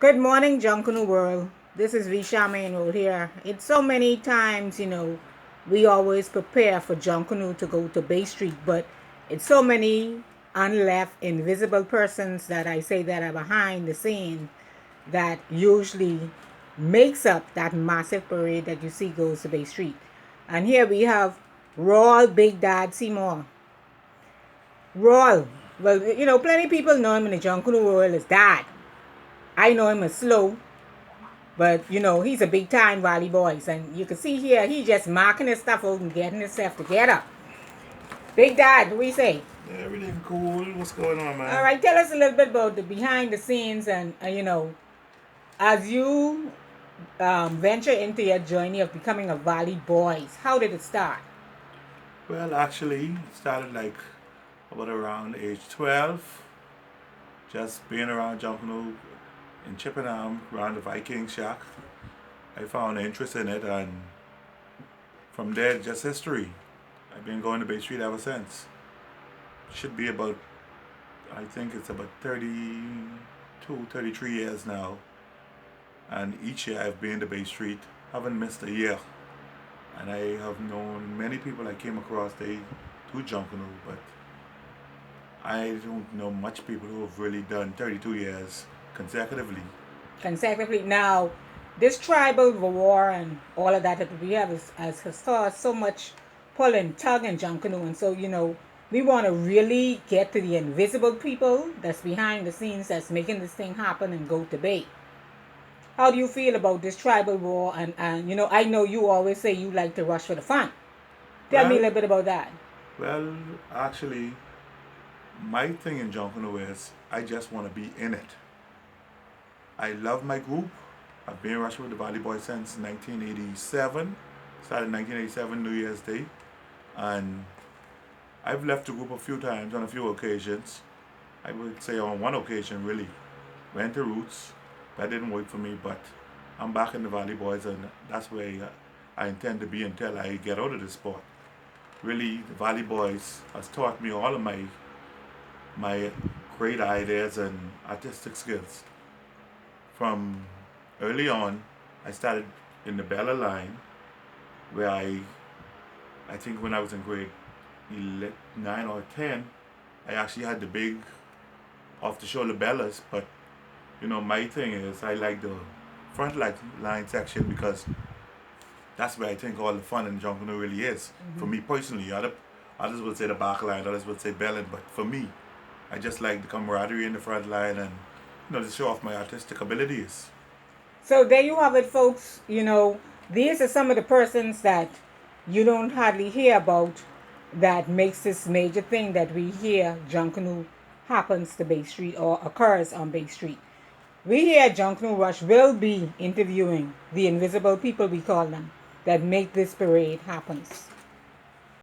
Good morning, Junkanoo world. This is Visha Main Road here. It's so many times, we always prepare for Junkanoo to go to Bay Street, but it's so many unleft, invisible persons that I say that are behind the scene that usually makes up that massive parade that you see goes to Bay Street. And here we have Raul Big Dad Seymour. Raul, well, plenty people know him in the Junkanoo world as Dad. I know him as Slow, but he's a big time Valley boys, and you can see here he just marking his stuff out and getting himself together. Big Dad, what do we say? Everything cool. What's going on, All man? right, tell us a little bit about the behind the scenes, and as you venture into your journey of becoming a Valley boys, how did it start? Well, actually, it started like about around age 12. Just being around Junkanoo in Chippenham, around the Viking Shack. I found interest in it, and from there, just history. I've been going to Bay Street ever since. Should be about, I think it's about 32, 33 years now. And each year I've been to Bay Street. Haven't missed a year. And I have known many people I came across they do Junkanoo, but I don't know much people who have really done 32 years consecutively. Consecutively, now this tribal war and all of that that we have has caused so much pull and tug and Junkanoo, and so we want to really get to the invisible people that's behind the scenes that's making this thing happen and go to Bay. How do you feel about this tribal war? And I know you always say you like to rush for the fun. Tell me a Well, little bit about that. well, actually, my thing in Junkanoo is I just want to be in it. I love my group. I've been rushing with the Valley Boys since 1987. Started 1987 New Year's Day, and I've left the group a few times on a few occasions. I would say on one occasion really. Went to Roots. That didn't work for me, but I'm back in the Valley Boys, and that's where I intend to be until I get out of this sport. Really, the Valley Boys has taught me all of my great ideas and artistic skills. From early on, I started in the Bella line, where I think when I was in grade 9 or 10, I actually had the big off the shoulder bellas, but my thing is I like the front line section because that's where I think all the fun in Junkanoo really is. For me personally, others would say the back line, others would say belling, but for me, I just like the camaraderie in the front line and to show off my artistic abilities. So there you have it, folks. These are some of the persons that you don't hardly hear about that makes this major thing that we hear Junkanoo happens to Bay Street or occurs on Bay Street. We here at Junkanoo Rush will be interviewing the invisible people, we call them, that make this parade happen.